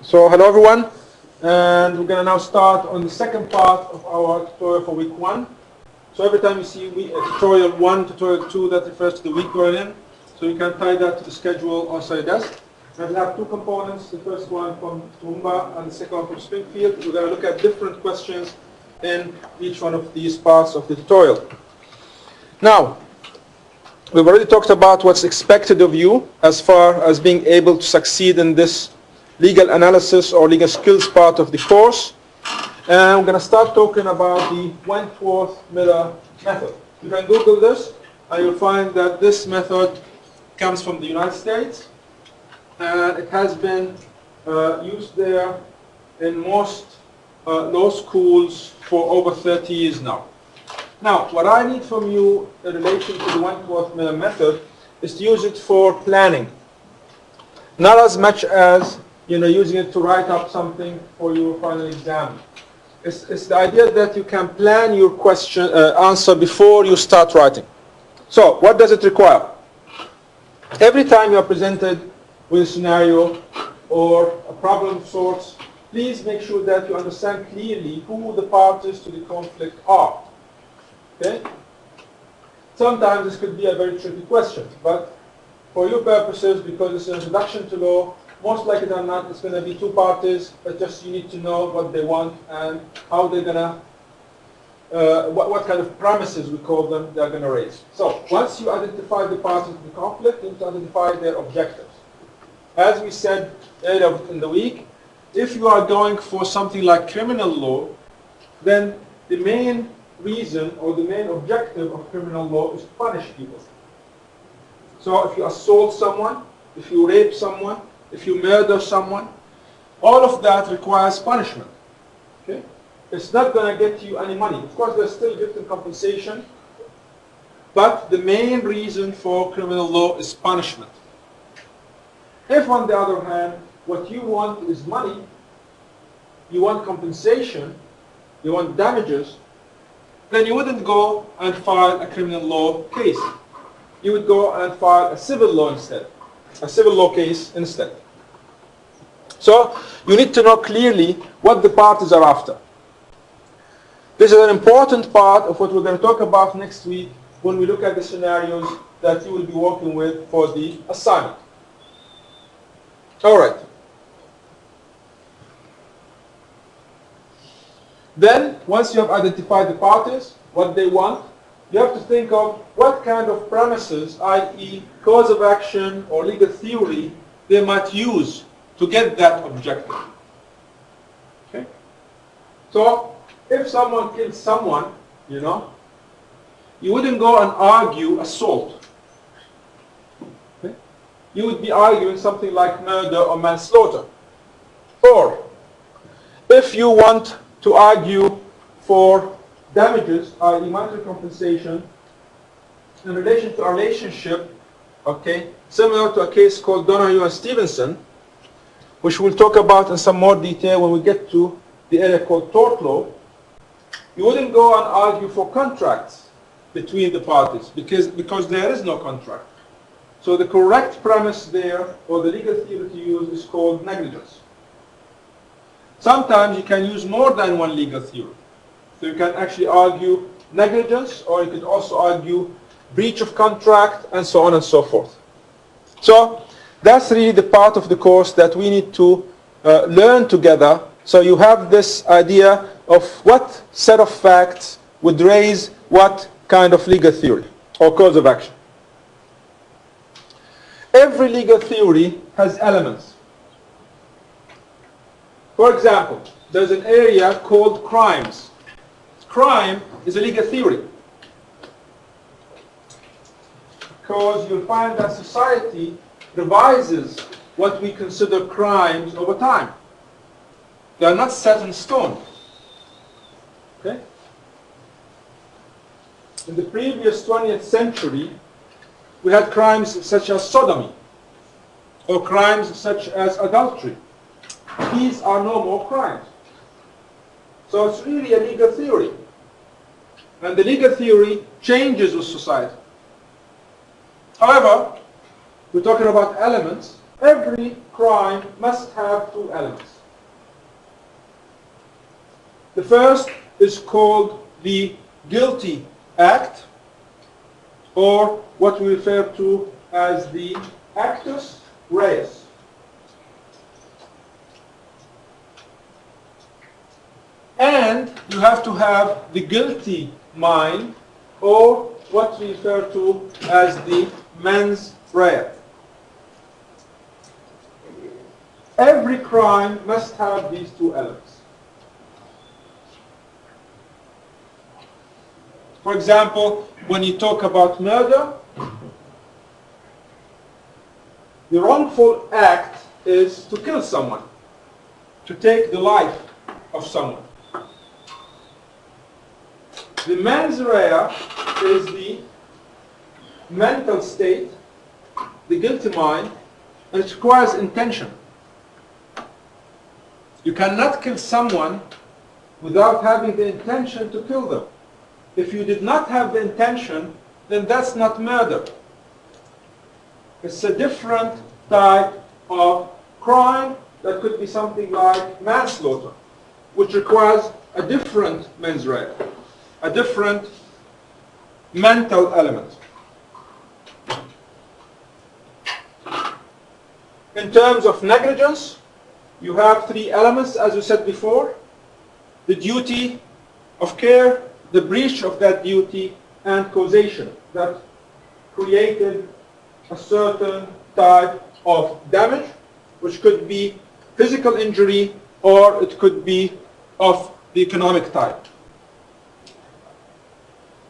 So hello everyone, and we're going to now start on the second part of our tutorial for week 1. So every time you see tutorial 1, tutorial 2, that refers to the week we're in. So you can tie that to the schedule outside the desk. And we have two components, the first one from Toowoomba and the second one from Springfield. We're going to look at different questions in each one of these parts of the tutorial. Now, we've already talked about what's expected of you as far as being able to succeed in this legal analysis or legal skills part of the course. And we're going to start talking about the Wentworth-Miller method. You can Google this and you'll find that this method comes from the United States, and it has been used there in most law schools for over 30 years now. Now, what I need from you in relation to the Wentworth-Miller method is to use it for planning. Not as much as using it to write up something for your final exam. It's the idea that you can plan your question answer before you start writing. So, what does it require? Every time you are presented with a scenario or a problem of sorts, please make sure that you understand clearly who the parties to the conflict are. Okay? Sometimes this could be a very tricky question, but for your purposes, because it's an introduction to law, most likely than not, it's going to be two parties, but just you need to know what they want and how they're going to, what kind of premises, we call them, they're going to raise. So once you identify the parties to the conflict, you need to identify their objectives. As we said earlier in the week, if you are going for something like criminal law, then the main reason or the main objective of criminal law is to punish people. So if you assault someone, if you rape someone, if you murder someone, all of that requires punishment. Okay? It's not going to get you any money. Of course, there's still victim compensation, but the main reason for criminal law is punishment. If, on the other hand, what you want is money, you want compensation, you want damages, then you wouldn't go and file a criminal law case. You would go and file a civil law instead. A civil law case instead. So you need to know clearly what the parties are after. This is an important part of what we're going to talk about next week when we look at the scenarios that you will be working with for the assignment. All right. Then, once you have identified the parties, what they want, you have to think of what kind of premises, i.e. cause of action or legal theory, they might use to get that objective. Okay? So, if someone kills someone, you wouldn't go and argue assault. Okay? You would be arguing something like murder or manslaughter. Or, if you want to argue for damages, i.e. monetary compensation, in relation to a relationship, okay, similar to a case called Donahue and Stevenson, which we'll talk about in some more detail when we get to the area called tort law, you wouldn't go and argue for contracts between the parties because there is no contract. So the correct premise there, or the legal theory to use, is called negligence. Sometimes you can use more than one legal theory. So you can actually argue negligence, or you could also argue breach of contract, and so on and so forth. So that's really the part of the course that we need to learn together. So you have this idea of what set of facts would raise what kind of legal theory or cause of action. Every legal theory has elements. For example, there's an area called crimes. Crime is a legal theory because you'll find that society revises what we consider crimes over time. They are not set in stone. Okay? In the previous 20th century, we had crimes such as sodomy or crimes such as adultery. These are no more crimes. So it's really a legal theory. And the legal theory changes with society. However, we're talking about elements. Every crime must have two elements. The first is called the guilty act, or what we refer to as the actus reus. And you have to have the guilty mind, or what we refer to as the mens rea. Every crime must have these two elements. For example, when you talk about murder, the wrongful act is to kill someone, to take the life of someone. The mens rea is the mental state, the guilty mind, and it requires intention. You cannot kill someone without having the intention to kill them. If you did not have the intention, then that's not murder. It's a different type of crime that could be something like manslaughter, which requires a different mens rea, a different mental element. In terms of negligence, you have three elements, as we said before: the duty of care, the breach of that duty, and causation that created a certain type of damage, which could be physical injury or it could be of the economic type.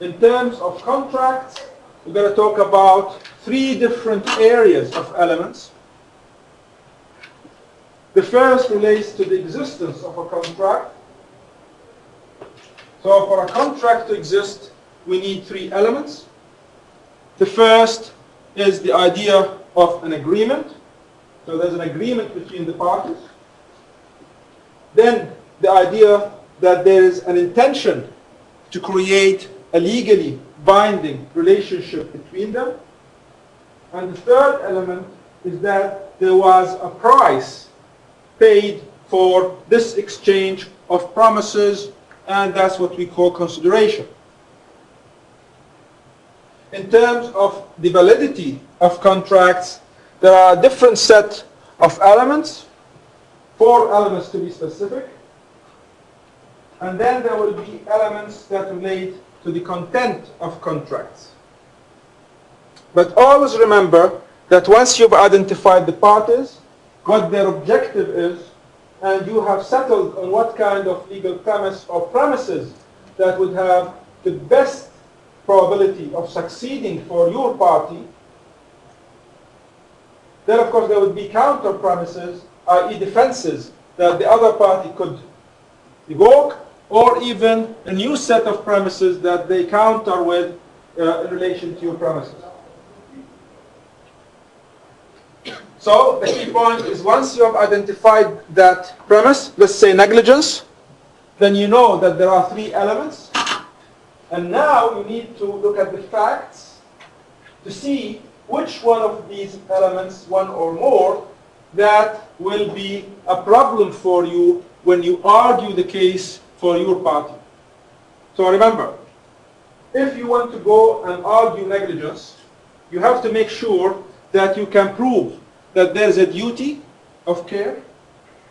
In terms of contracts, we're going to talk about three different areas of elements. The first relates to the existence of a contract. So for a contract to exist, we need three elements. The first is the idea of an agreement. So there's an agreement between the parties. Then the idea that there is an intention to create a legally binding relationship between them. And the third element is that there was a price paid for this exchange of promises, and that's what we call consideration. In terms of the validity of contracts, there are a different set of elements, 4 elements to be specific, and then there will be elements that relate to the content of contracts. But always remember that once you've identified the parties, what their objective is, and you have settled on what kind of legal premise or premises that would have the best probability of succeeding for your party, then of course there would be counter premises, i.e. defenses that the other party could evoke, or even a new set of premises that they counter with in relation to your premises. So the key point is, once you have identified that premise, let's say negligence, then you know that there are 3 elements. And now you need to look at the facts to see which one of these elements, one or more, that will be a problem for you when you argue the case for your party. So remember, if you want to go and argue negligence, you have to make sure that you can prove that there is a duty of care,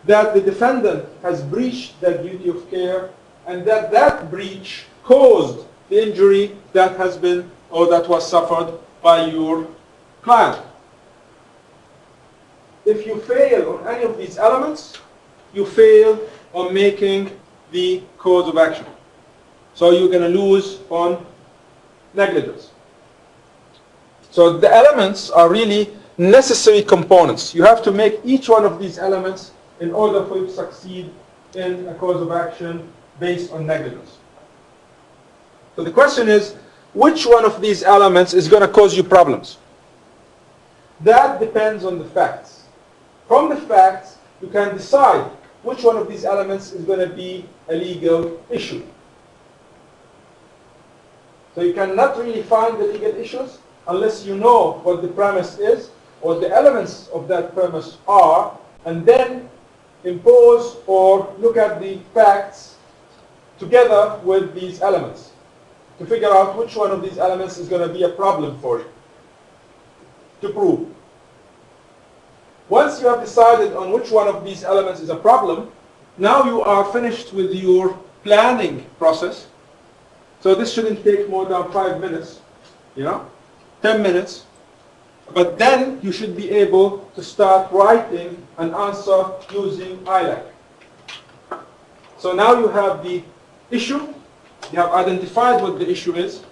that the defendant has breached that duty of care, and that that breach caused the injury that has been or that was suffered by your client. If you fail on any of these elements, you fail on making the cause of action. So you're going to lose on negligence. So the elements are really necessary components. You have to make each one of these elements in order for you to succeed in a cause of action based on negligence. So the question is, which one of these elements is going to cause you problems? That depends on the facts. From the facts, you can decide which one of these elements is going to be a legal issue. So you cannot really find the legal issues unless you know what the premise is, what the elements of that premise are, and then impose or look at the facts together with these elements to figure out which one of these elements is going to be a problem for you to prove. Once you have decided on which one of these elements is a problem, now you are finished with your planning process. So this shouldn't take more than 5 minutes, 10 minutes. But then you should be able to start writing an answer using ILAC. So now you have the issue, you have identified what the issue is.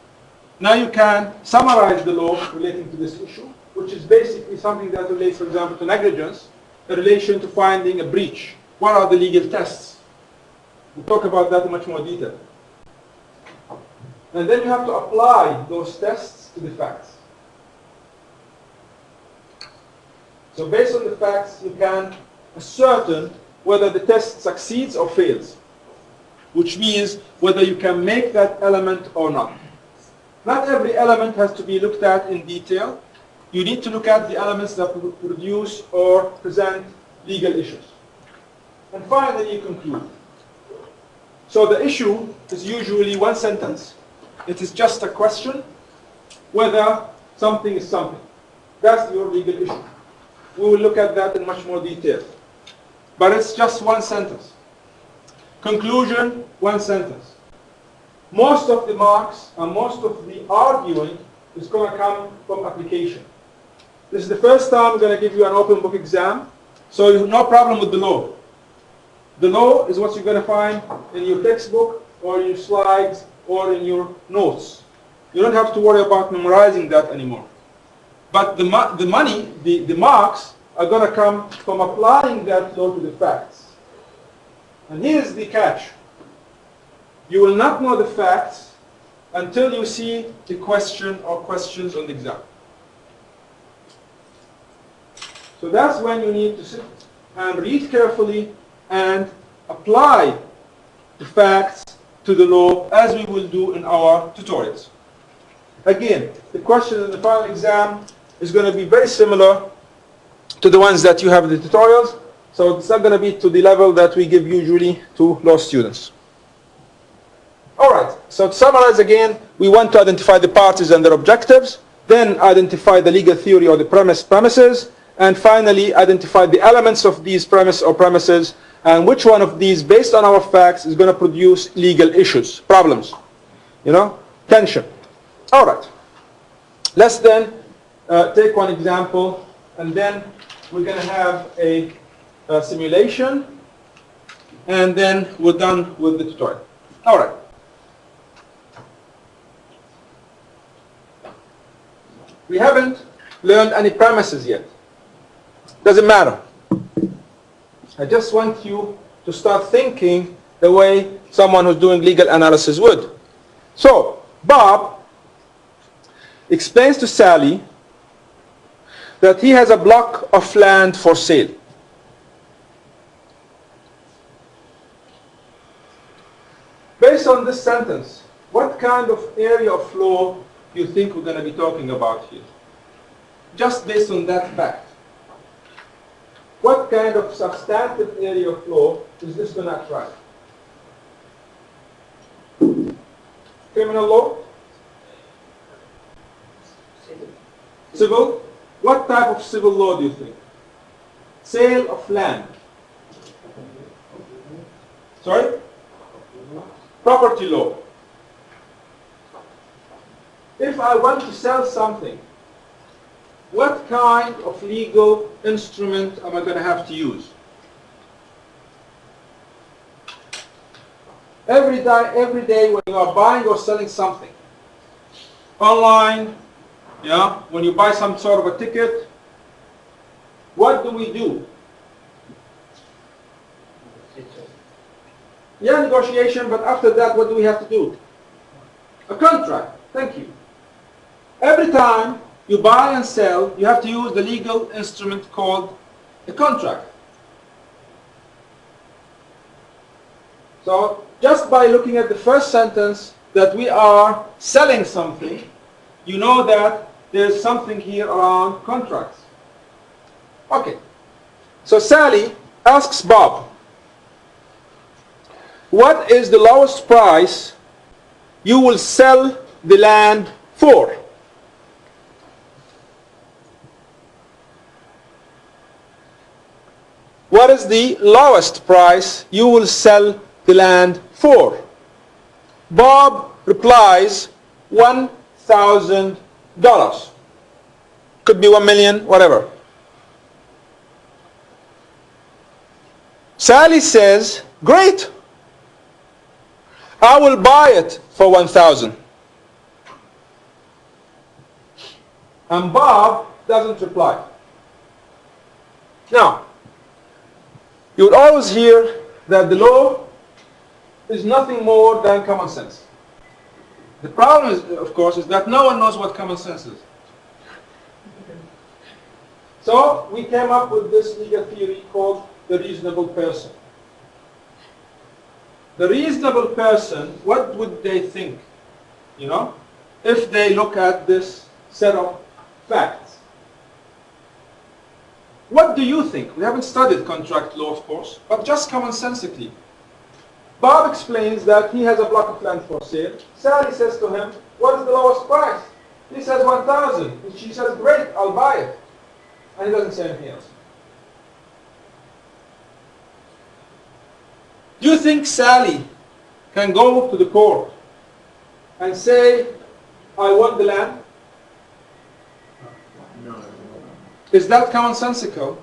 Now you can summarize the law relating to this issue, which is basically something that relates, for example, to negligence, in relation to finding a breach. What are the legal tests? We'll talk about that in much more detail. And then you have to apply those tests to the facts. So based on the facts, you can ascertain whether the test succeeds or fails, which means whether you can make that element or not. Not every element has to be looked at in detail. You need to look at the elements that produce or present legal issues. And finally, you conclude. So the issue is usually one sentence. It is just a question whether something is something. That's your legal issue. We will look at that in much more detail. But it's just one sentence. Conclusion, one sentence. Most of the marks and most of the arguing is going to come from application. This is the first time I'm going to give you an open book exam, so you have no problem with the law. The law is what you're going to find in your textbook or in your slides or in your notes. You don't have to worry about memorizing that anymore. But the marks are going to come from applying that law to the facts. And here's the catch. You will not know the facts until you see the question or questions on the exam. So that's when you need to sit and read carefully and apply the facts to the law, as we will do in our tutorials. Again, the question in the final exam is going to be very similar to the ones that you have in the tutorials. So it's not going to be to the level that we give usually to law students. All right, so to summarize again, we want to identify the parties and their objectives, then identify the legal theory or the premises, and finally identify the elements of these premise or premises, and which one of these, based on our facts, is going to produce legal issues, problems, tension. All right, let's then take one example, and then we're going to have a simulation, and then we're done with the tutorial. All right. We haven't learned any premises yet. Doesn't matter. I just want you to start thinking the way someone who's doing legal analysis would. So, Bob explains to Sally that he has a block of land for sale. Based on this sentence, what kind of area of law do you think we're going to be talking about here? Just based on that fact. What kind of substantive area of law is this going to attract? Criminal law? Civil? What type of civil law do you think? Sale of land. Sorry? Property law. If I want to sell something, what kind of legal instrument am I going to have to use? Every day when you are buying or selling something, online, when you buy some sort of a ticket, what do we do? Yeah, negotiation, but after that, what do we have to do? A contract. Thank you. Every time you buy and sell, you have to use the legal instrument called a contract. So just by looking at the first sentence that we are selling something, you know that there's something here around contracts. Okay. So Sally asks Bob, what is the lowest price you will sell the land for? What is the lowest price you will sell the land for? Bob replies, $1,000. Could be 1 million, whatever. Sally says, great. I will buy it for 1,000. And Bob doesn't reply. Now, you would always hear that the law is nothing more than common sense. The problem is, of course, is that no one knows what common sense is. So we came up with this legal theory called the reasonable person. The reasonable person, what would they think, if they look at this set of facts? What do you think? We haven't studied contract law, of course, but just commonsensically. Bob explains that he has a block of land for sale. Sally says to him, what is the lowest price? He says 1,000. And she says, great, I'll buy it. And he doesn't say anything else. Do you think Sally can go to the court and say, I want the land? No. Is that commonsensical?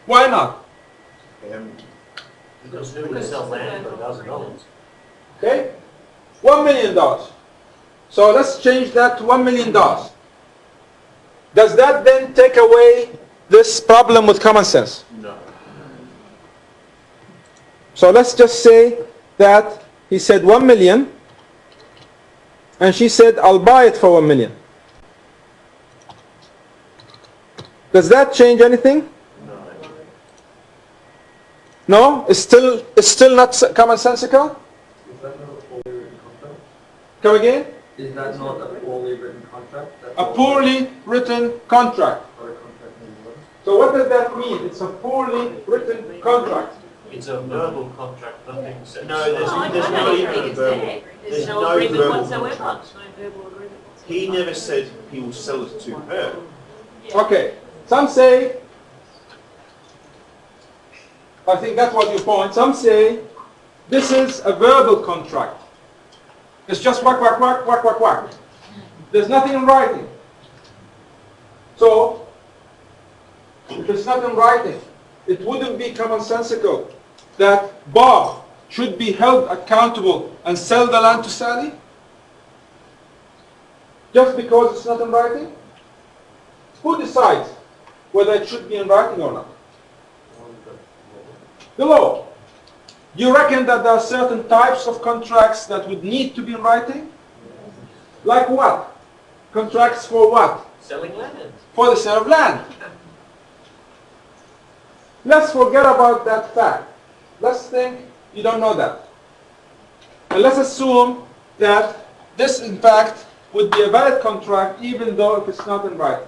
Why not? Because who would sell land for $1,000? Okay? $1 million. So let's change that to $1 million. Does that then take away this problem with common sense? No. So let's just say that he said 1 million and she said, I'll buy it for 1 million. Does that change anything? No. No? It's still not commonsensical? Is that not a poorly written contract? Come again? Is that not a poorly written contract? A poorly written contract. Or a contract in the world? So what does that mean? It's a poorly written contract. It's a verbal contract, nothing says. No, there's no verbal. There's no no agreement verbal whatsoever. contract. No verbal agreement whatsoever. He never said he will sell it to her. Okay. Some say, I think that was your point, some say this is a verbal contract. It's just whack, whack, whack, whack, whack, whack. There's nothing in writing. So, if it's not in writing, it wouldn't be commonsensical that Bob should be held accountable and sell the land to Sally? Just because it's not in writing? Who decides whether it should be in writing or not? The law. You reckon that there are certain types of contracts that would need to be in writing? Like what? Contracts for what? Selling land. For the sale of land. Let's forget about that fact. Let's think you don't know that. And let's assume that this, in fact, would be a valid contract even though if it's not in writing.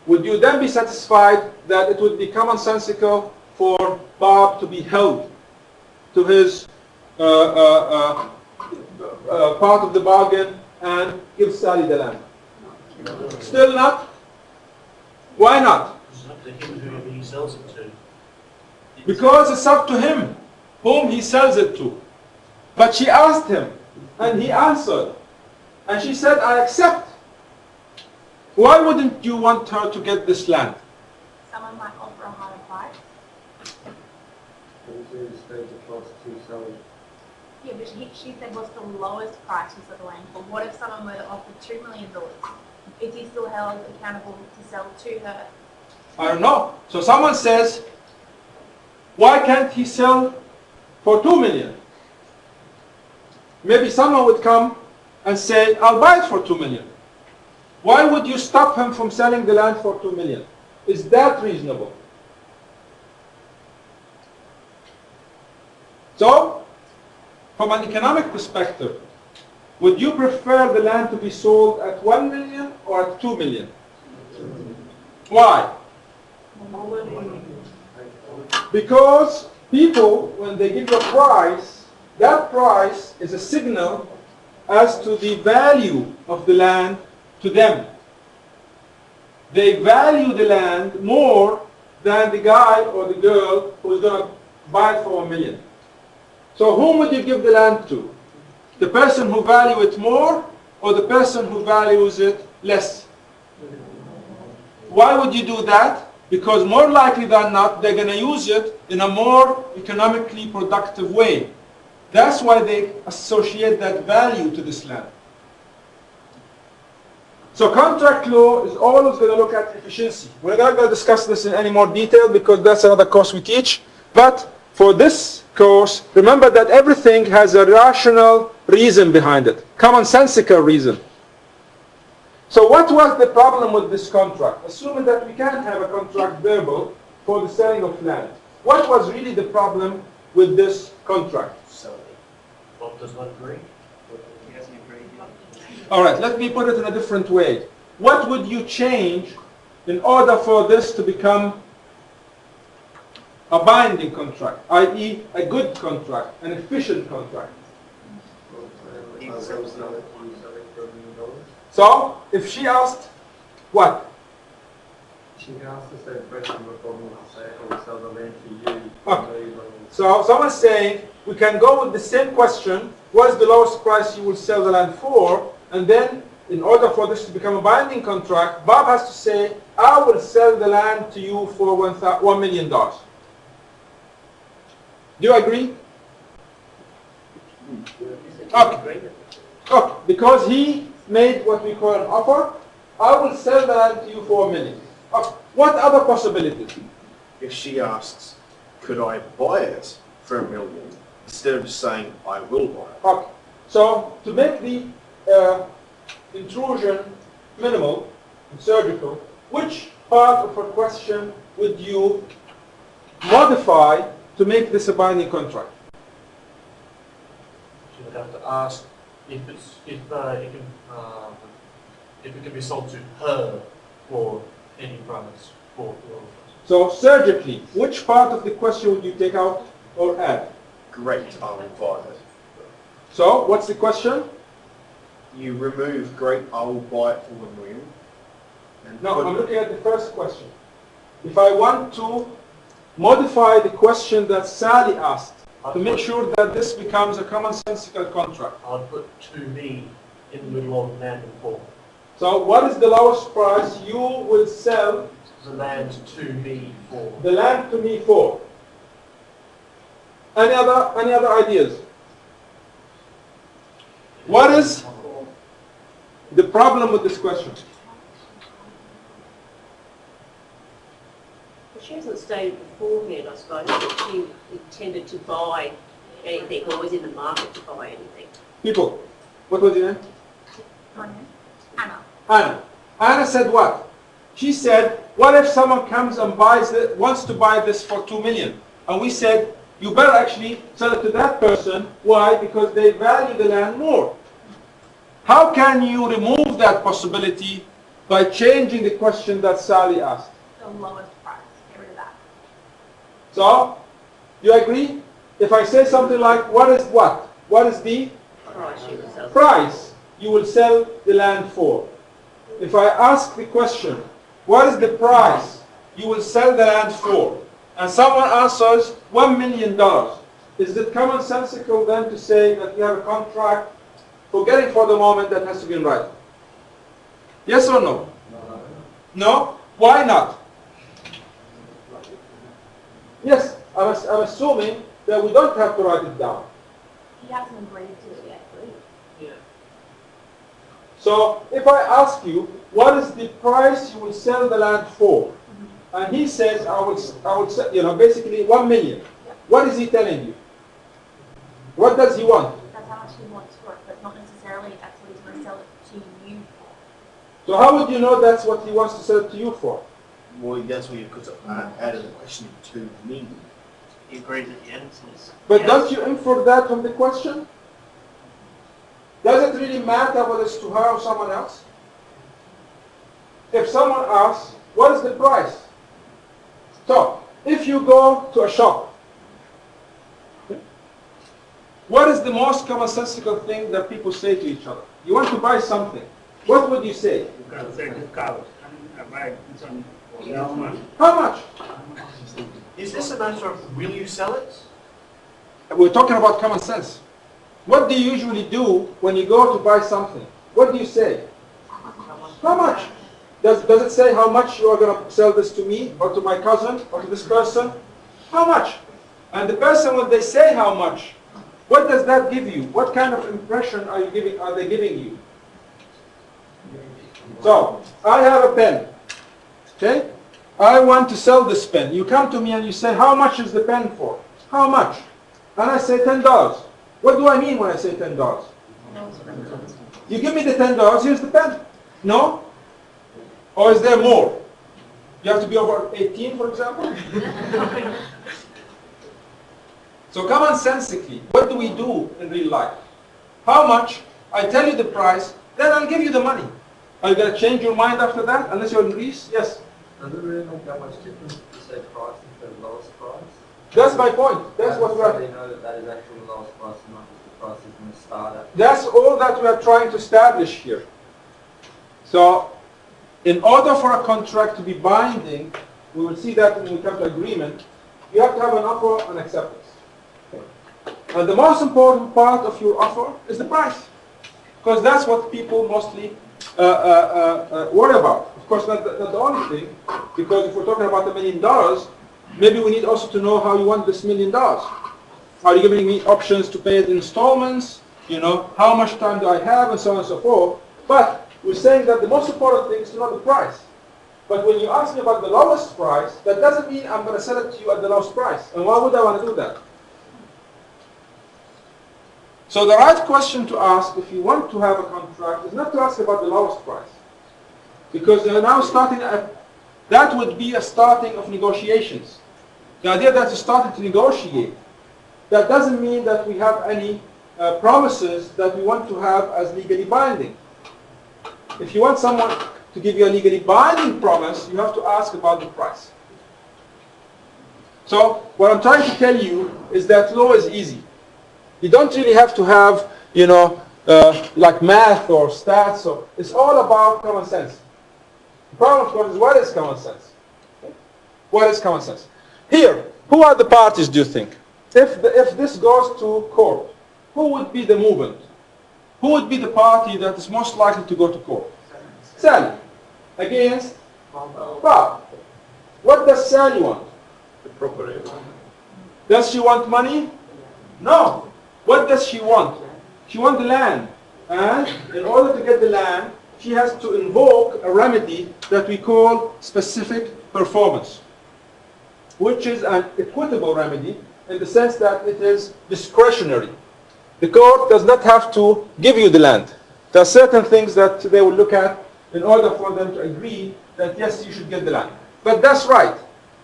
Would you then be satisfied that it would be commonsensical for Bob to be held to his part of the bargain and give Sally the land? Still not? Why not? It's up to him whoever he sells it to. Because it's up to him whom he sells it to. But she asked him and he answered. And she said, I accept. Why wouldn't you want her to get this land? Someone might offer a higher price. Into stage of class 2 sellers. Yeah, but she said what's the lowest price you sell the land for? What if someone were to offer $2 million? Is he still held accountable to sell to her? I don't know. So someone says, why can't he sell for 2 million? Maybe someone would come and say, I'll buy it for 2 million. Why would you stop him from selling the land for 2 million? Is that reasonable? So, from an economic perspective, would you prefer the land to be sold at 1 million or at 2 million? Why? Because people, when they give you a price, that price is a signal as to the value of the land to them. They value the land more than the guy or the girl who is going to buy it for $1 million. So whom would you give the land to? The person who values it more or the person who values it less? Why would you do that? Because more likely than not, they're going to use it in a more economically productive way. That's why they associate that value to this land. So contract law is always going to look at efficiency. We're not going to discuss this in any more detail because that's another course we teach. But for this course, remember that everything has a rational reason behind it, commonsensical reason. So what was the problem with this contract? Assuming that we can't have a contract verbal for the selling of land. What was really the problem with this contract? So, Bob does not agree. He hasn't agreed yet. All right, let me put it in a different way. What would you change in order for this to become a binding contract, i.e. a good contract, an efficient contract? He will sell it for $1 million. So, if she asked, what? She can ask the same question, but probably will say, I will sell the land to you for Okay. $1 million. So someone's saying, we can go with the same question, what is the lowest price you will sell the land for? And then, in order for this to become a binding contract, Bob has to say, I will sell the land to you for $1 million. Do you agree? Okay. Okay. Because he made what we call an offer, I will sell the land to you for $1 million. Okay. What other possibilities? If she asks, could I buy it for $1 million, instead of saying, I will buy it. Okay. So to make the intrusion minimal and surgical, which part of her question would you modify to make this a binding contract? She would have to ask if it can be sold to her for any price for the offer. So surgically, which part of the question would you take out or add? Great, I will buy it. So what's the question? You remove great, I will buy it for $1 million. And No, put- I'm looking at the first question. If I want to modify the question that Sally asked to make sure that this becomes a commonsensical contract. I'd put to me in the middle of land and form. So what is the lowest price you will sell The land to me for. the land to me for? Any other ideas? What is the problem with this question? Well, she hasn't stated beforehand, I suppose, that she intended to buy anything or was in the market to buy anything. People, what was your name? Anna. Anna. Anna said what? She said, what if someone comes and buys it, wants to buy this for $2 million? And we said, you better actually sell it to that person. Why? Because they value the land more. How can you remove that possibility by changing the question that Sally asked? The lowest price. Get rid of that. So, you agree? If I say something like, what is what? What is the Price she was selling. price you will sell the land for? If I ask the question, what is the price you will sell the land for? And someone answers $1 million. Is it commonsensical then to say that you have a contract, forgetting for the moment that has to be in writing? Yes or no? No? Why not? Yes, I'm assuming that we don't have to write it down. He hasn't agreed to it yet. So if I ask you, what is the price you will sell the land for? And he says, I would sell, basically $1 million. What is he telling you? What does he want? That's how much he wants for it, but not necessarily that's what he's going to sell it to you for. So how would you know that's what he wants to sell it to you for? Well, that's where you could have added a question to me. He agrees at the end, says. But don't you infer that from the question? Does it really matter whether it's to her or someone else? If someone asks, what is the price? So, If you go to a shop, what is the most commonsensical thing that people say to each other? You want to buy something. What would you say? How much? Is this a matter of will you sell it? We're talking about common sense. What do you usually do when you go to buy something? What do you say? How much? Does it say how much you are going to sell this to me or to my cousin or to this person? How much? And the person, when they say how much, what does that give you? What kind of impression are they giving you? So, I have a pen. Okay? I want to sell this pen. You come to me and you say, how much is the pen for? How much? And I say $10. What do I mean when I say $10? You give me the $10, here's the pen. No? Or is there more? You have to be over 18, for example? So commonsensically, what do we do in real life? How much? I tell you the price, then I'll give you the money. Are you going to change your mind after that, unless you're in Greece? Yes. Does it really make that much difference to say price instead of lowest price? That's my point. That's what we So are. they know that that is actually the lowest price and not just the price is going to start at. That's all that we are trying to establish here. So, in order for a contract to be binding, we will see that when we come to agreement, you have to have an offer and acceptance. And the most important part of your offer is the price. Because that's what people mostly worry about. Of course, not the only thing, because if we're talking about $1 million, maybe we need also to know how you want this $1 million. Are you giving me options to pay it in installments? You know, how much time do I have, and so on and so forth. But we're saying that the most important thing is to know the price. But when you ask me about the lowest price, that doesn't mean I'm going to sell it to you at the lowest price. And why would I want to do that? So the right question to ask if you want to have a contract is not to ask about the lowest price. Because they're now starting, that would be a starting of negotiations. The idea that you're starting to negotiate, that doesn't mean that we have any promises that we want to have as legally binding. If you want someone to give you a legally binding promise, you have to ask about the price. So what I'm trying to tell you is that law is easy. You don't really have to have, you know, like math or stats. Or, it's all about common sense. The problem, of course, is what is common sense? What is common sense? Here, who are the parties, do you think? If this goes to court, who would be the movement? Who would be the party that is most likely to go to court? Sally. Against Bob. What does Sally want? The property. Does she want money? No. What does she want? She wants the land. And in order to get the land, she has to invoke a remedy that we call specific performance, which is an equitable remedy in the sense that it is discretionary. The court does not have to give you the land. There are certain things that they will look at in order for them to agree that yes, you should get the land. But that's right.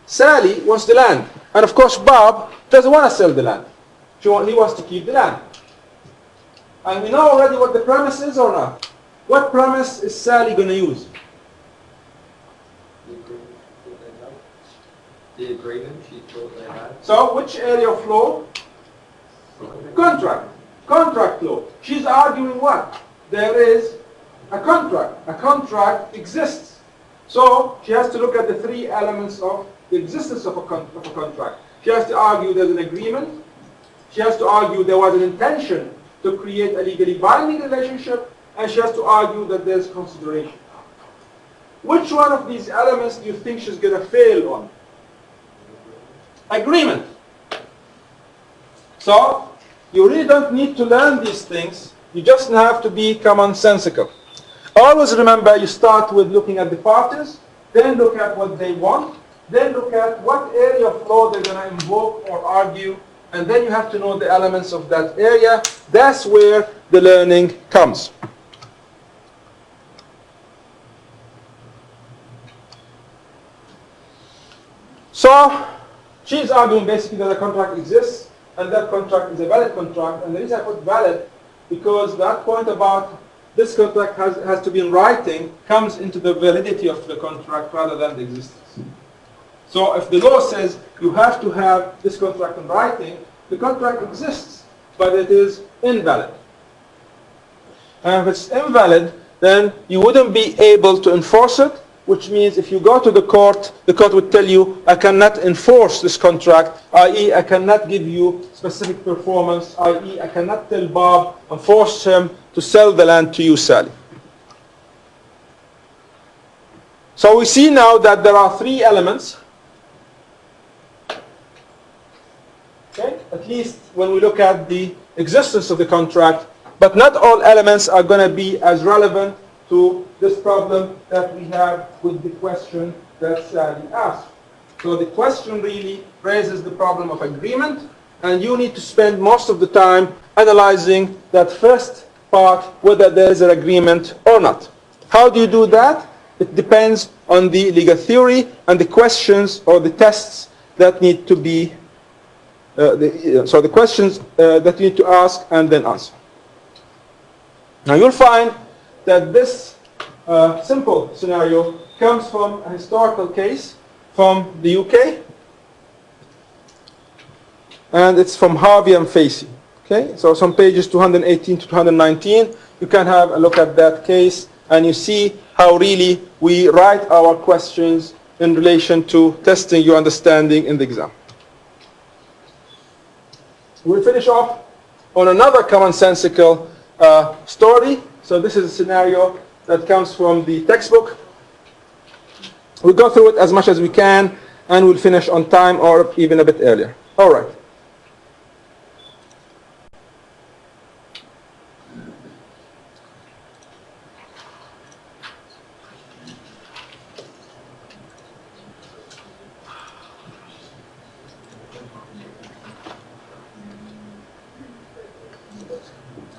Sally wants the land. And of course, Bob doesn't want to sell the land. He wants to keep the land. And we know already what the premise is or not. What premise is Sally going to use? The agreement she thought they had. So, which area of law? Contract. Contract law. She's arguing what? There is a contract. A contract exists. So, she has to look at the three elements of the existence of a contract. She has to argue there's an agreement. She has to argue there was an intention to create a legally binding relationship. And she has to argue that there's consideration. Which one of these elements do you think she's going to fail on? Agreement. So, you really don't need to learn these things. You just have to be commonsensical. Always remember, you start with looking at the parties, then look at what they want, then look at what area of law they're going to invoke or argue, and then you have to know the elements of that area. That's where the learning comes. So, she's arguing basically that a contract exists, and that contract is a valid contract. And the reason I put valid, because that point about this contract has to be in writing comes into the validity of the contract rather than the existence. So if the law says you have to have this contract in writing, the contract exists, but it is invalid. And if it's invalid, then you wouldn't be able to enforce it, which means if you go to the court would tell you, I cannot enforce this contract, i.e. I cannot give you specific performance, i.e. I cannot tell Bob and force him to sell the land to you, Sally. So we see now that there are three elements. Okay? At least when we look at the existence of the contract, but not all elements are going to be as relevant to this problem that we have with the question that Sally asked. So the question really raises the problem of agreement, and you need to spend most of the time analyzing that first part, whether there is an agreement or not. How do you do that? It depends on the legal theory and the questions or the tests that need to be, the questions that you need to ask and then answer. Now you'll find that this simple scenario comes from a historical case from the UK, and it's from Harvey and Facey. Okay, so some pages 218 to 219, you can have a look at that case, and you see how really we write our questions in relation to testing your understanding in the exam. We'll finish off on another commonsensical story. So this is a scenario that comes from the textbook. We'll go through it as much as we can, and we'll finish on time or even a bit earlier. All right.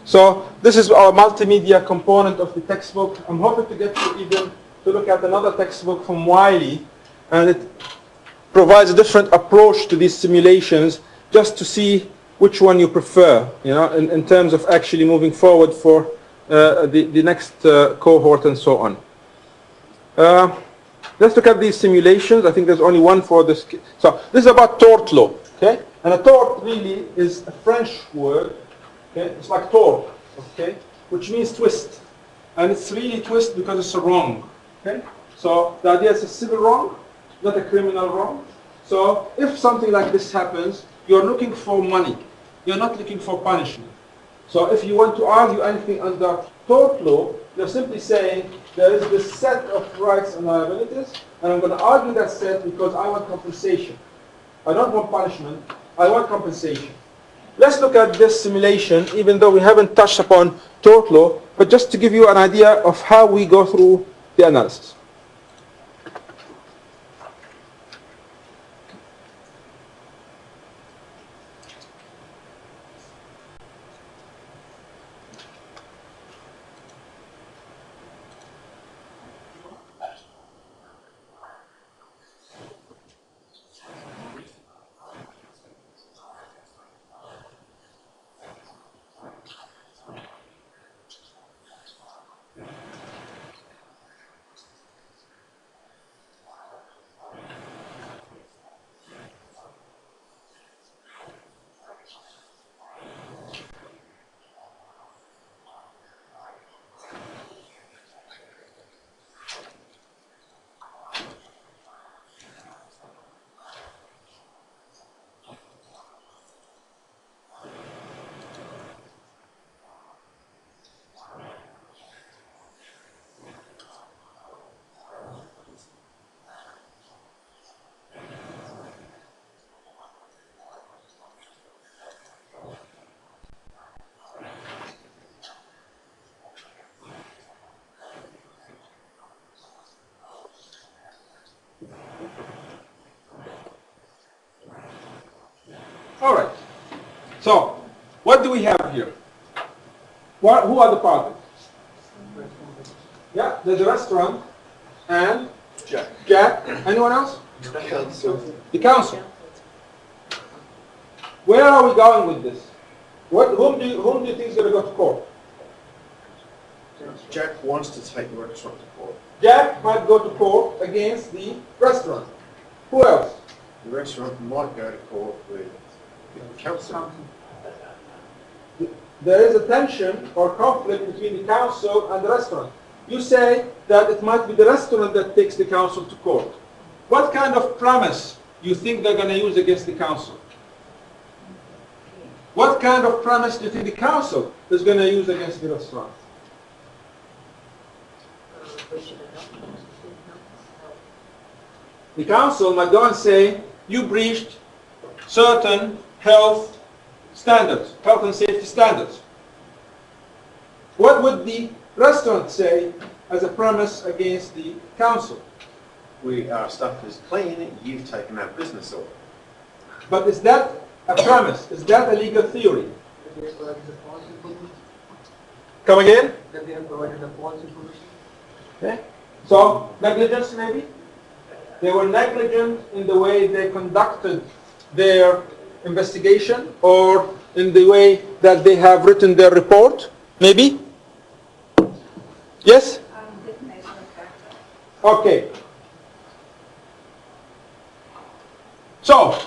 So this is our multimedia component of the textbook. I'm hoping to get you even to look at another textbook from Wiley, and it provides a different approach to these simulations just to see which one you prefer, you know, in terms of actually moving forward for the next cohort and so on. Let's look at these simulations. I think there's only one for this. So this is about tort law, okay? And a tort really is a French word. Okay? It's like tort, okay, which means twist, and it's really twist because it's a wrong. Okay, so the idea is a civil wrong, not a criminal wrong. So if something like this happens, you're looking for money. You're not looking for punishment. So if you want to argue anything under tort law, you're simply saying there is this set of rights and liabilities, and I'm going to argue that set because I want compensation. I don't want punishment. I want compensation. Let's look at this simulation, even though we haven't touched upon tort law, but just to give you an idea of how we go through the analysis. All right. So, what do we have here? Who are the parties? Yeah, there's a restaurant and Jack. Anyone else? The council. The council. Where are we going with this? Whom do you think is going to go to court? Jack wants to take the restaurant to court. Jack might go to court against the restaurant. Who else? The restaurant might go to court with council. There is a tension or conflict between the council and the restaurant. You say that it might be the restaurant that takes the council to court. What kind of premise do you think they're going to use against the council? What kind of premise do you think the council is going to use against the restaurant? The council might go and say, you breached certain health standards, health and safety standards. What would the restaurant say as a premise against the council? Our stuff is clean, you've taken our business over. But is that a premise? Is that a legal theory? That they have provided the false information. Come again? That they have provided the false information. Okay. So, negligence maybe? They were negligent in the way they conducted their investigation or in the way that they have written their report, maybe? Yes? Defamation of character. Okay. So,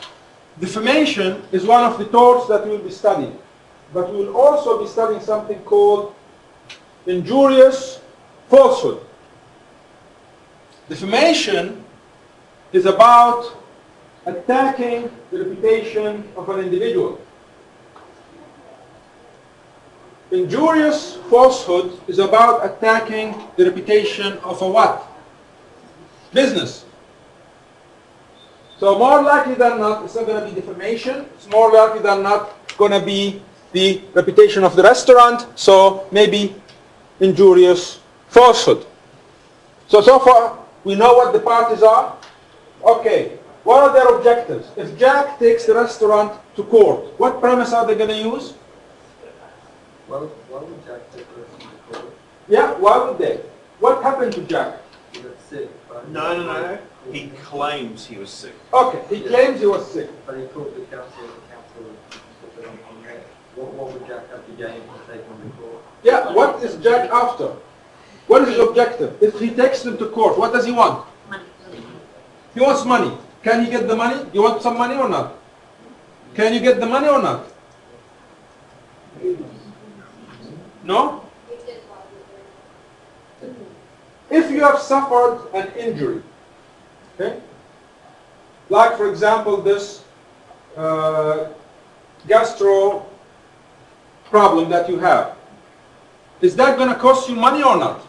defamation is one of the torts that we will be studying. But we will also be studying something called injurious falsehood. Defamation is about attacking the reputation of an individual. Injurious falsehood is about attacking the reputation of a what? Business. So more likely than not, it's not going to be defamation. It's more likely than not going to be the reputation of the restaurant. So maybe injurious falsehood. So far, we know what the parties are. Okay, what are their objectives? If Jack takes the restaurant to court, what premise are they going to use? Why would Jack take the restaurant to court? Yeah, why would they? What happened to Jack? He was sick. But No. He claims he was sick. Okay, he claims he was sick. But he called the council put it on there. What would Jack have to gain from taking him to court? Yeah, what is Jack after? What is his objective? If he takes them to court, what does he want? Money. He wants money. Can he get the money? You want some money or not? Can you get the money or not? No? If you have suffered an injury, okay? Like for example this gastro problem that you have, is that going to cost you money or not?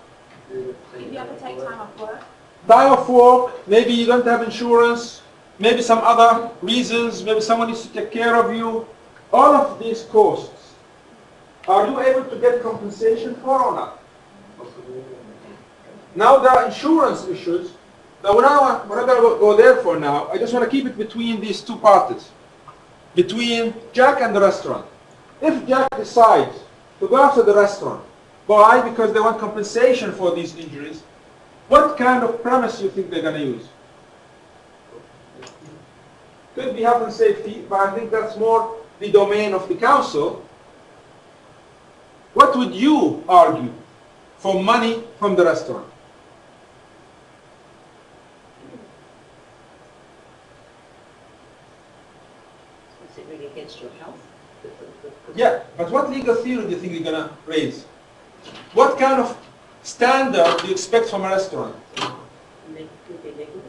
If you have to take time off work, Time of work, maybe you don't have insurance, maybe some other reasons, maybe someone needs to take care of you. All of these costs, are you able to get compensation for or not? Now there are insurance issues. Now we're not going to go there for now. I just want to keep it between these two parties. Between Jack and the restaurant. If Jack decides to go after the restaurant, why? Because they want compensation for these injuries. What kind of premise do you think they're going to use? Could be health and safety, but I think that's more the domain of the council. What would you argue for money from the restaurant? Is it really against your health? Yeah, but what legal theory do you think you're going to raise? What kind of standard do you expect from a restaurant? Could be negligent.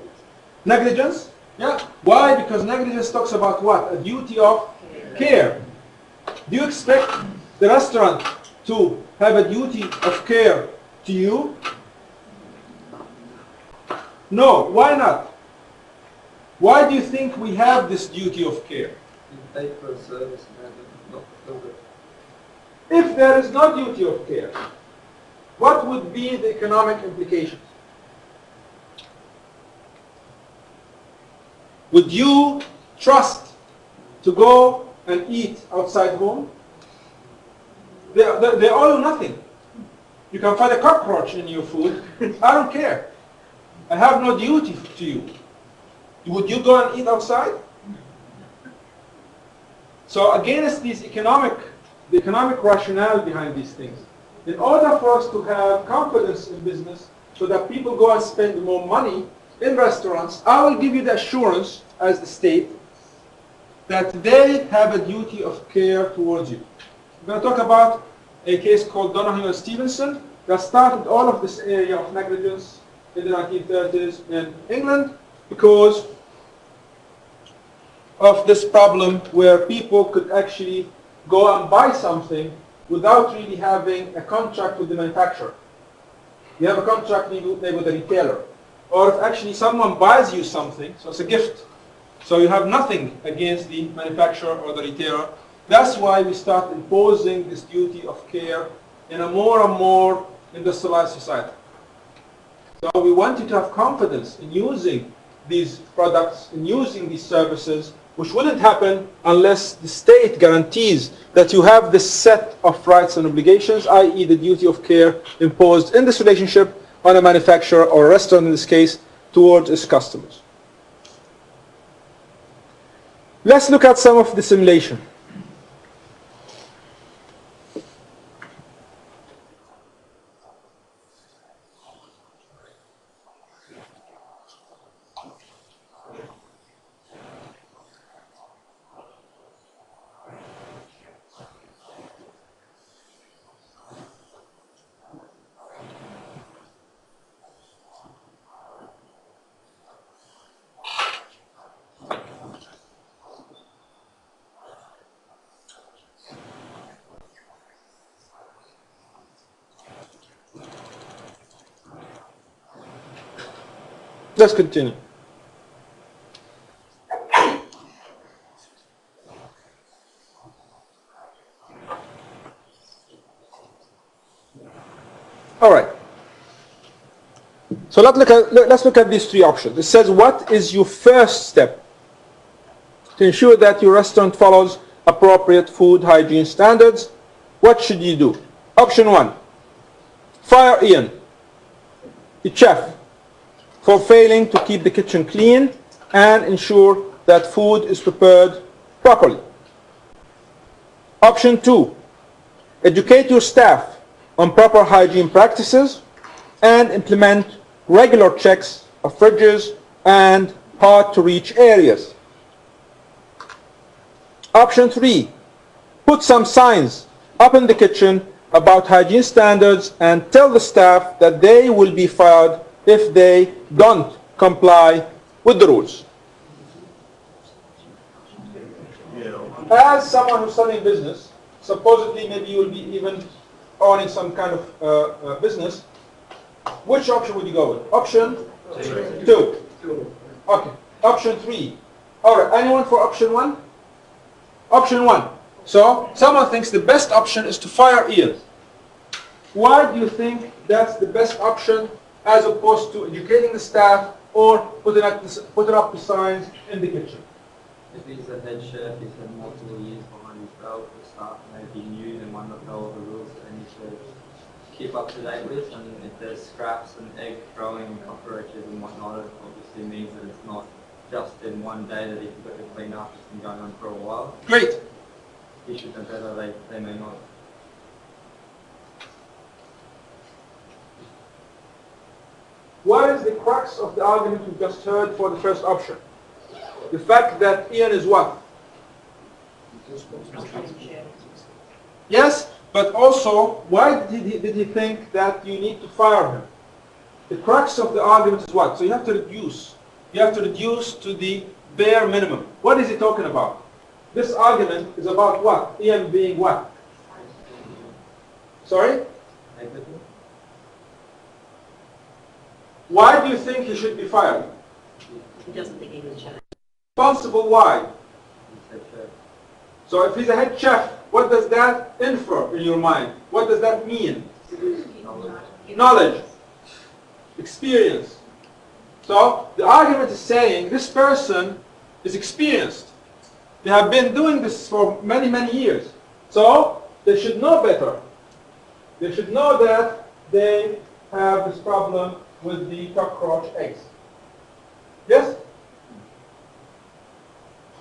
Negligence? Yeah. Why? Because negligence talks about what? A duty of care. Do you expect the restaurant to have a duty of care to you? No. Why not? Why do you think we have this duty of care? You pay for a service and not fulfilled it. If there is no duty of care, what would be the economic implications? Would you trust to go and eat outside home? They owe you nothing. You can find a cockroach in your food. I don't care. I have no duty to you. Would you go and eat outside? So against the economic rationale behind these things, in order for us to have confidence in business so that people go and spend more money, in restaurants, I will give you the assurance as the state that they have a duty of care towards you. We're going to talk about a case called Donahue and Stevenson that started all of this area of negligence in the 1930s in England because of this problem where people could actually go and buy something without really having a contract with the manufacturer. You have a contract maybe with a retailer. Or if actually someone buys you something, so it's a gift, so you have nothing against the manufacturer or the retailer. That's why we start imposing this duty of care in a more and more industrialized society. So we want you to have confidence in using these products, in using these services, which wouldn't happen unless the state guarantees that you have this set of rights and obligations, i.e. the duty of care imposed in this relationship on a manufacturer or a restaurant in this case towards its customers. Let's look at some of the simulation. Let's continue. All right. So let's look at these three options. It says, what is your first step to ensure that your restaurant follows appropriate food hygiene standards? What should you do? Option 1, fire Ian, the chef, for failing to keep the kitchen clean and ensure that food is prepared properly. Option 2, educate your staff on proper hygiene practices and implement regular checks of fridges and hard-to-reach areas. Option 3, put some signs up in the kitchen about hygiene standards and tell the staff that they will be fired if they don't comply with the rules. As someone who's studying business, supposedly maybe you will be even owning some kind of business, which option would you go with? Option 2. Okay. Option 3. All right. Anyone for option 1? Option 1. So someone thinks the best option is to fire Ian. Why do you think that's the best option as opposed to educating the staff or putting up the signs in the kitchen? If he's a head chef, he's had multiple years behind his belt, the staff may be new and might not know all the rules that they need to keep up to date with, and if there's scraps and egg throwing cockroaches and whatnot, it obviously means that it's not just in one day that he forgot to clean up, it's been going on for a while. Great. He should know better, they may not. What is the crux of the argument we just heard for the first option? The fact that Ian is what? Yes, but also, why did he think that you need to fire him? The crux of the argument is what? So you have to reduce. You have to reduce to the bare minimum. What is he talking about? This argument is about what? Ian being what? Sorry? Why do you think he should be fired? He doesn't think he can change. Responsible, why? So if he's a head chef, what does that infer in your mind? What does that mean? Knowledge. Experience. So the argument is saying this person is experienced. They have been doing this for many, many years. So they should know better. They should know that they have this problem with the cockroach eggs. Yes?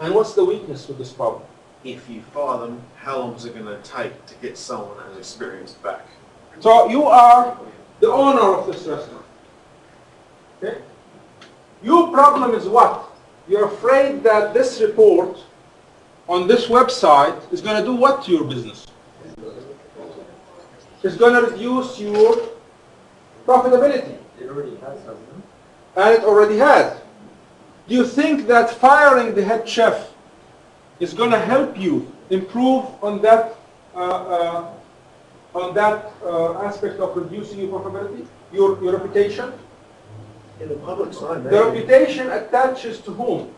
And what's the weakness with this problem? If you fire them, how long is it going to take to get someone as experienced back? So you are the owner of this restaurant. Okay? Your problem is what? You're afraid that this report on this website is going to do what to your business? It's going to reduce your profitability. It already has something. And it already has. Do you think that firing the head chef is going to help you improve on that aspect of reducing your profitability, your reputation? In the public's eye, The maybe. reputation attaches to whom?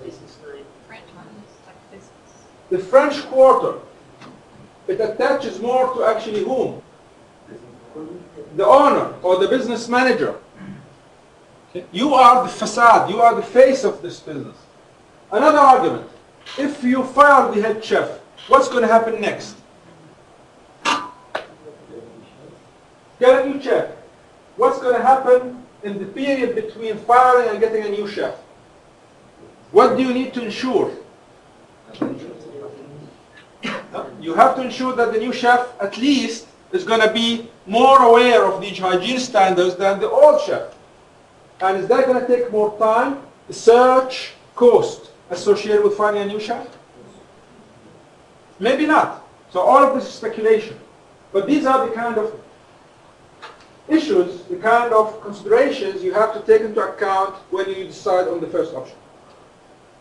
Business name. The French Quarter. It attaches more to actually whom? The owner or the business manager. Okay. You are the facade, you are the face of this business. Another argument. If you fire the head chef, what's going to happen next? Get a new chef. What's going to happen in the period between firing and getting a new chef? What do you need to ensure? You have to ensure that the new chef at least is going to be more aware of these hygiene standards than the old chef. And is that going to take more time? Research, cost associated with finding a new chef? Maybe not. So all of this is speculation. But these are the kind of issues, the kind of considerations you have to take into account when you decide on the first option.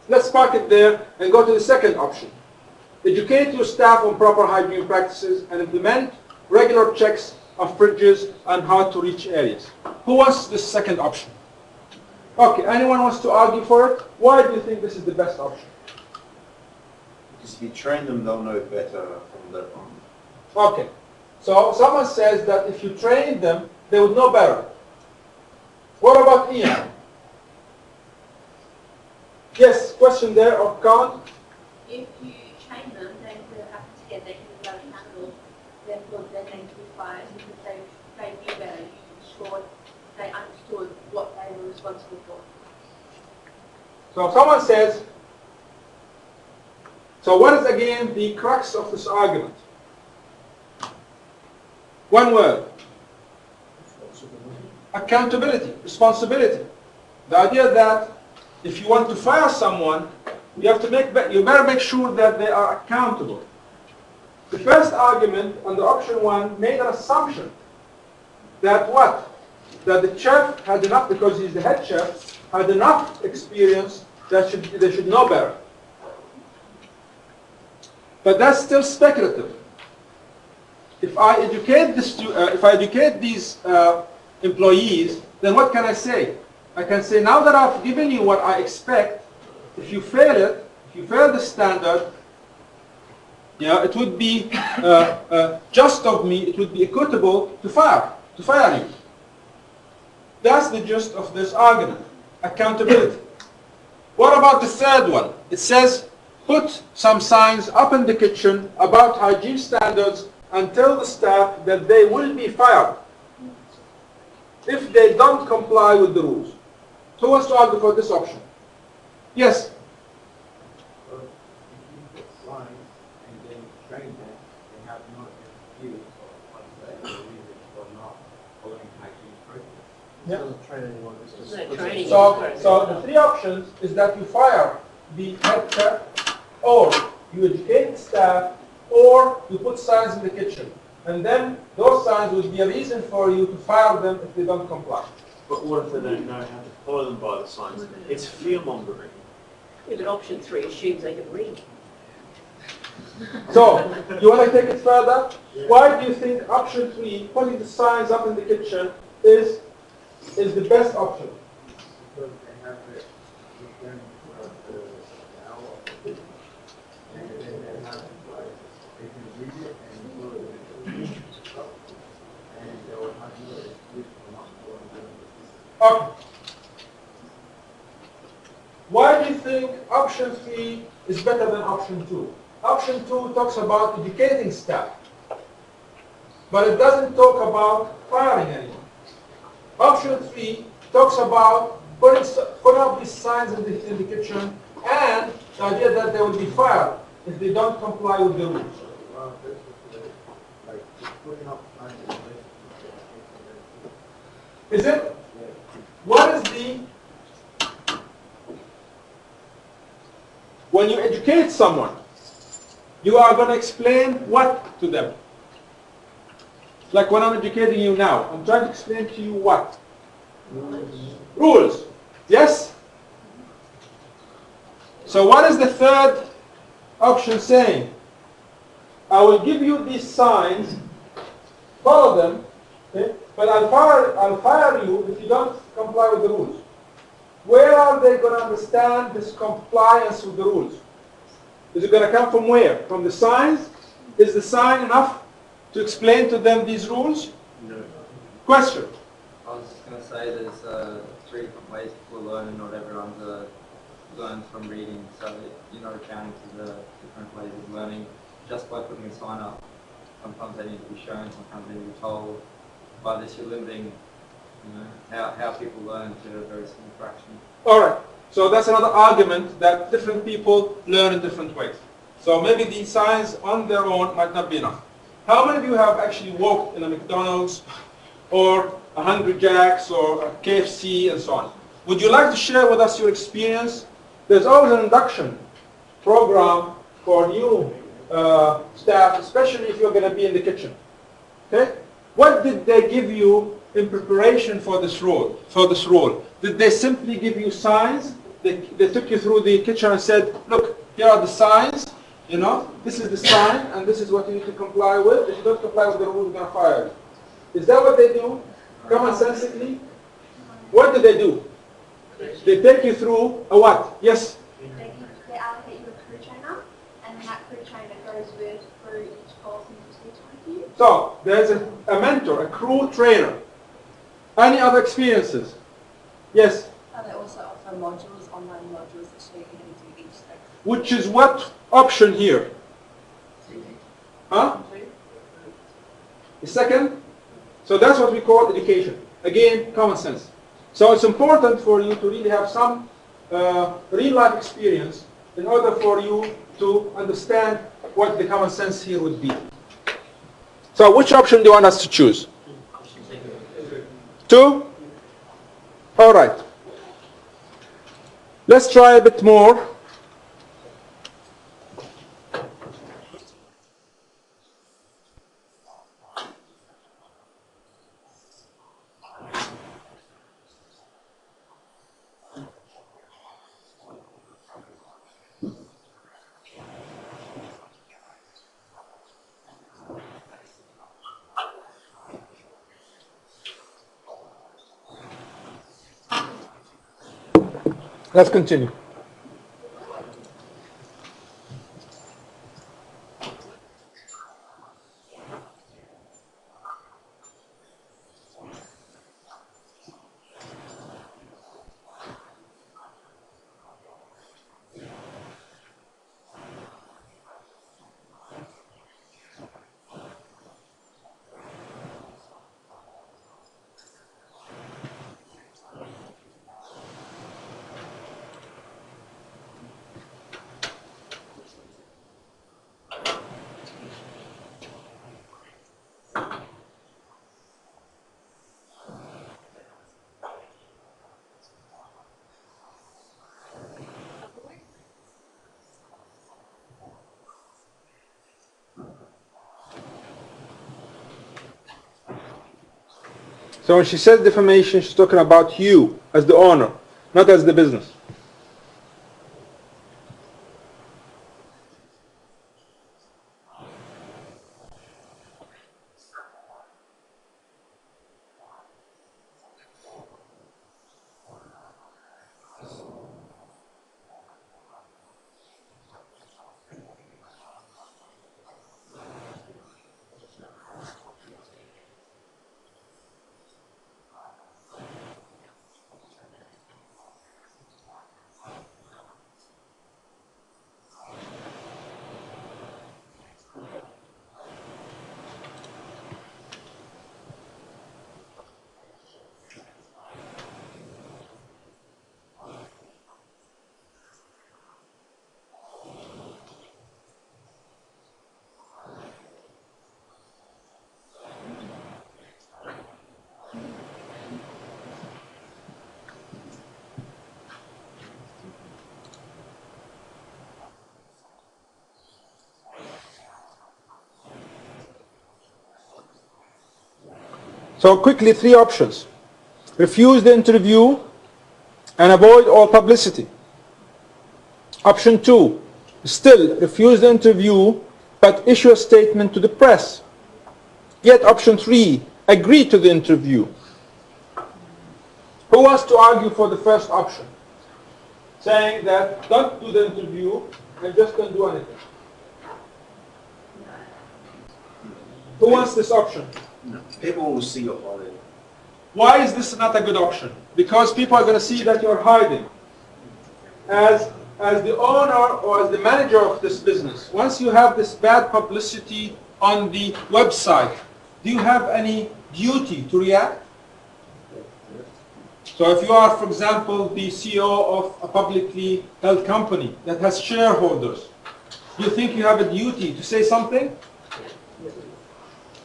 Let's park it there and go to the second option. Educate your staff on proper hygiene practices and implement regular checks of fridges and how to reach areas. Who wants this second option? Okay, anyone wants to argue for it? Why do you think this is the best option? Because if you train them, they'll know better from that on. Okay, so someone says that if you train them, they would know better. What about Ian? Yes, question there or comment? If you train them, then they have to get they can handle therefore they're going to be fired because they knew better. You ensured they understood what they were responsible for. So if someone says, so what is again the crux of this argument? One word. Accountability, responsibility. The idea that if you want to fire someone, you have to you better make sure that they are accountable. The first argument on the option one made an assumption that what? That the chef had enough, because he's the head chef, had enough experience that they should know better. But that's still speculative. If I educate these employees, then what can I say? I can say, now that I've given you what I expect, if you fail it, if you fail the standard, it would be just of me, it would be equitable to fire you. That's the gist of this argument, accountability. What about the third one? It says, put some signs up in the kitchen about hygiene standards and tell the staff that they will be fired if they don't comply with the rules. Who wants to argue for this option? Yes? Well, if you put signs and then train them, they have no excuse for not following hygiene procedures. Yeah. Doesn't train anyone. It's just No training. So the three options is that you fire the head chef, or you educate the staff, or you put signs in the kitchen. And then those signs would be a reason for you to fire them if they don't comply. But what if they don't know how to follow them by the signs? It's fear-mongering. Yeah, but option 3 assumes they can read. So, you want to take it further? Why do you think option 3, putting the signs up in the kitchen, is the best option? Because they have it within the hour of the business. And then they have they can read it and follow it. And they will have no excuse for not following the Okay. Why do you think option 3 is better than option 2? Option 2 talks about educating staff, but it doesn't talk about firing anyone. Option 3 talks about putting up these signs in the kitchen and the idea that they will be fired if they don't comply with the rules. Well, basically, like putting up signs in the Is it? what is the, when you educate someone, you are going to explain what to them? Like when I'm educating you now, I'm trying to explain to you what? Rules. Yes? So what is the third option saying? I will give you these signs, follow them, okay? But I'll fire you if you don't comply with the rules. Where are they going to understand this compliance with the rules? Is it going to come from where? From the signs? Is the sign enough to explain to them these rules? No. Question. I was just going to say there's 3 different ways people learn, and not everyone learns from reading. So you're not accounting for the different ways of learning just by putting a sign up. Sometimes they need to be shown, sometimes they need to be told. By this you're limiting how people learn to a very small fraction. All right. So that's another argument that different people learn in different ways. So maybe these signs on their own might not be enough. How many of you have actually walked in a McDonald's or a Hungry Jack's or a KFC and so on? Would you like to share with us your experience? There's always an induction program for new staff, especially if you're going to be in the kitchen. Okay? What did they give you in preparation for this role? Did they simply give you signs? They took you through the kitchen and said, look, here are the signs. This is the sign, and this is what you need to comply with. If you don't comply with the rules, we're going to fire you. Is that what they do? Common sensically? What do? They take you through a what? Yes? They allocate you a crew trainer, and then that crew trainer goes through each course and teach with you. So, there's a mentor, a crew trainer. Any other experiences? Yes? They also offer modules, online modules that show you how to do each section. Which is what option here? Huh? The second? So that's what we call education. Again, common sense. So it's important for you to really have some real life experience in order for you to understand what the common sense here would be. So which option do you want us to choose? 2? All right. Let's try a bit more. Let's continue. So when she says defamation, she's talking about you as the owner, not as the business. So quickly, three options. Refuse the interview and avoid all publicity. Option 2, still refuse the interview but issue a statement to the press. Yet option 3, agree to the interview. Who wants to argue for the first option? Saying that don't do the interview and just don't do anything. Who wants this option? No. People will see your hiding. Why is this not a good option? Because people are going to see that you're hiding. As the owner or as the manager of this business, once you have this bad publicity on the website, do you have any duty to react? So if you are, for example, the CEO of a publicly held company that has shareholders, do you think you have a duty to say something?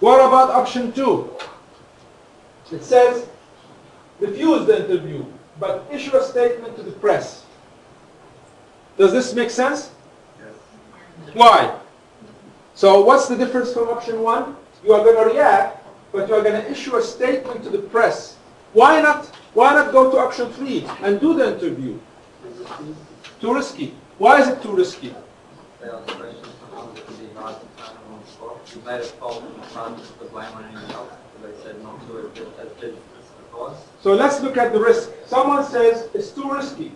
What about option 2? It says, refuse the interview, but issue a statement to the press. Does this make sense? Yes. Why? So what's the difference from option 1? You are going to react, but you are going to issue a statement to the press. Why not go to option 3 and do the interview? Too risky. Why is it too risky? They ask questions, sometimes it can be hard to turn them on the spot. You made a fault and it's hard to put the blame on anyone else, but they said not to as business advice. So let's look at the risk. Someone says it's too risky.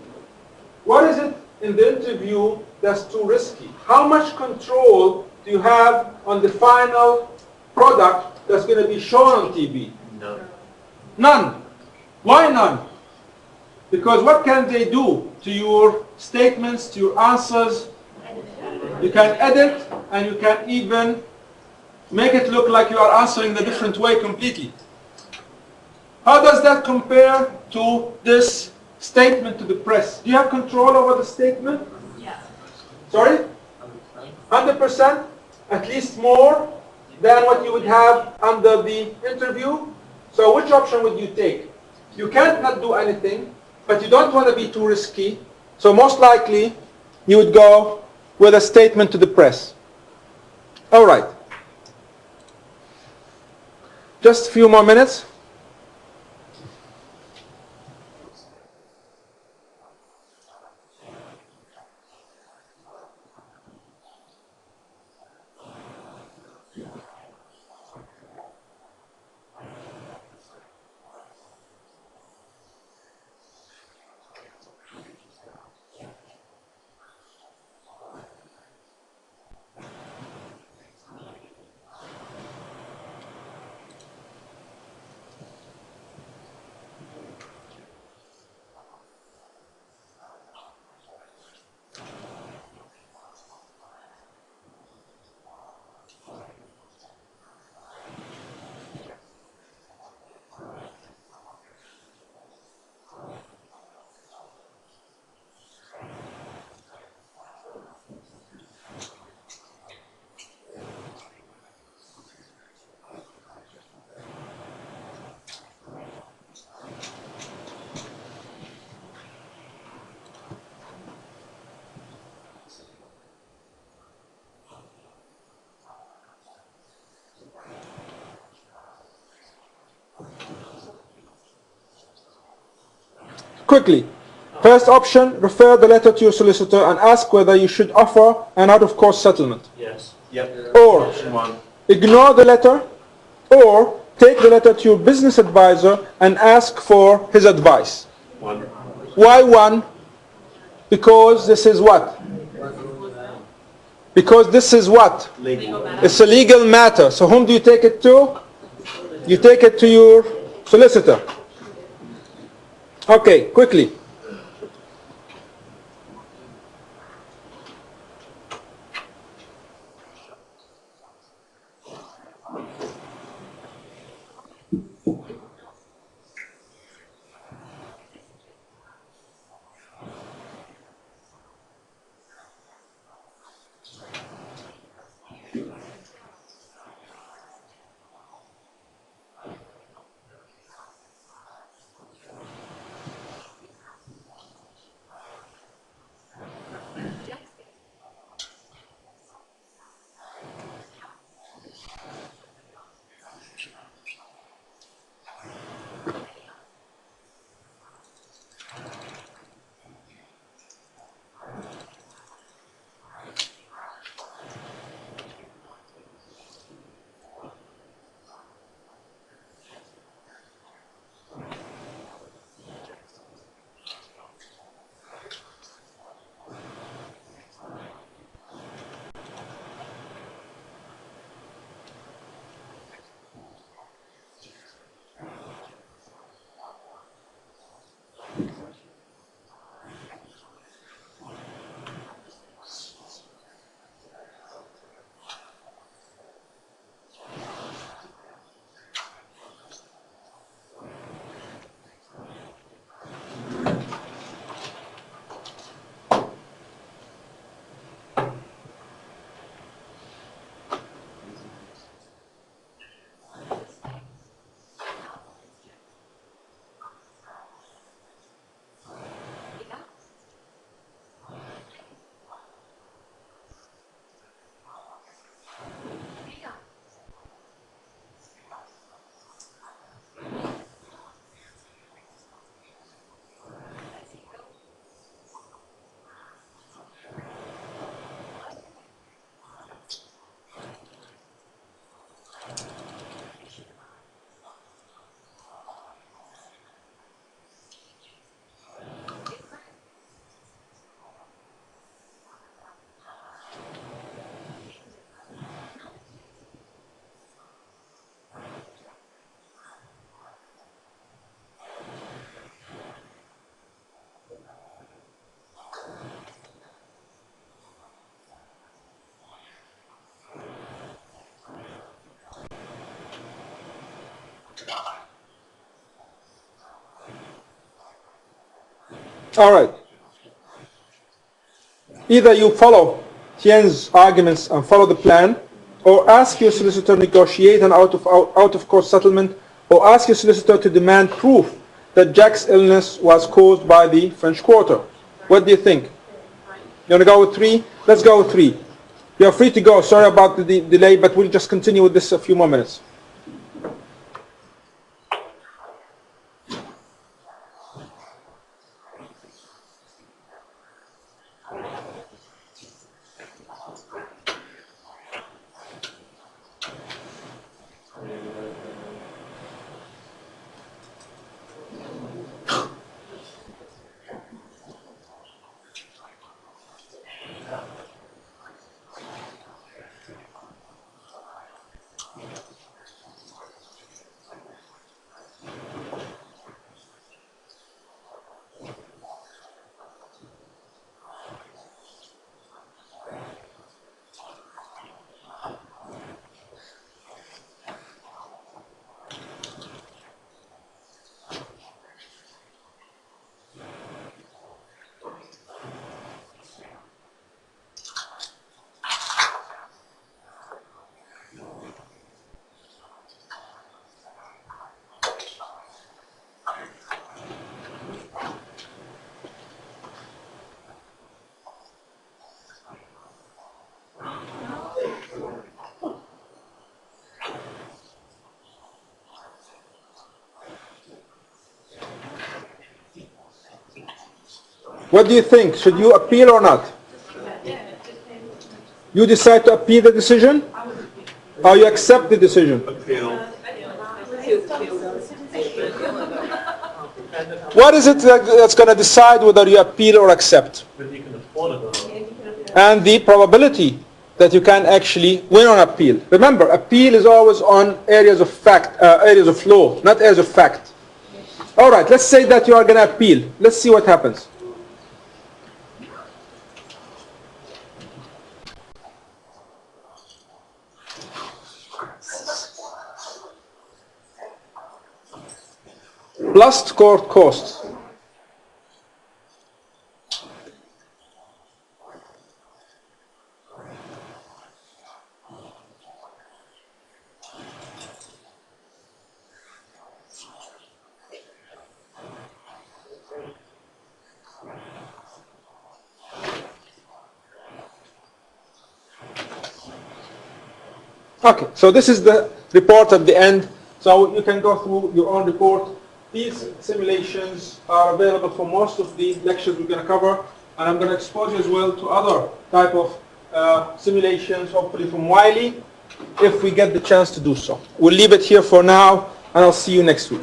What is it in the interview that's too risky? How much control do you have on the final product that's going to be shown on TV? No. None. Why none? Because what can they do to your statements, to your answers? You can edit and you can even make it look like you are answering the different way completely. How does that compare to this statement to the press? Do you have control over the statement? Yeah. Sorry? 100%? At least more than what you would have under the interview? So which option would you take? You can't not do anything, but you don't want to be too risky. So most likely, you would go with a statement to the press. All right. Just a few more minutes. Quickly. First option, refer the letter to your solicitor and ask whether you should offer an out-of-court settlement. Yes. Yep. Or Option 1. ignore the letter, or take the letter to your business advisor and ask for his advice. 1. Why 1? Because this is what? Because this is what? Legal. It's a legal matter. So whom do you take it to? You take it to your solicitor. Okay, quickly. All right. Either you follow Tien's arguments and follow the plan, or ask your solicitor to negotiate an out-of-court settlement, or ask your solicitor to demand proof that Jack's illness was caused by the French Quarter. What do you think? You want to go with 3? Let's go with 3. You're free to go. Sorry about the delay, but we'll just continue with this a few more minutes. What do you think? Should you appeal or not? You decide to appeal the decision? Or you accept the decision? What is it that's going to decide whether you appeal or accept? And the probability that you can actually win on appeal. Remember, appeal is always on areas of fact, areas of law, not areas of fact. All right, let's say that you are going to appeal. Let's see what happens. Plus court costs. Okay, so this is the report at the end. So you can go through your own report. These simulations are available for most of the lectures we're going to cover, and I'm going to expose you as well to other type of simulations, hopefully from Wiley, if we get the chance to do so. We'll leave it here for now, and I'll see you next week.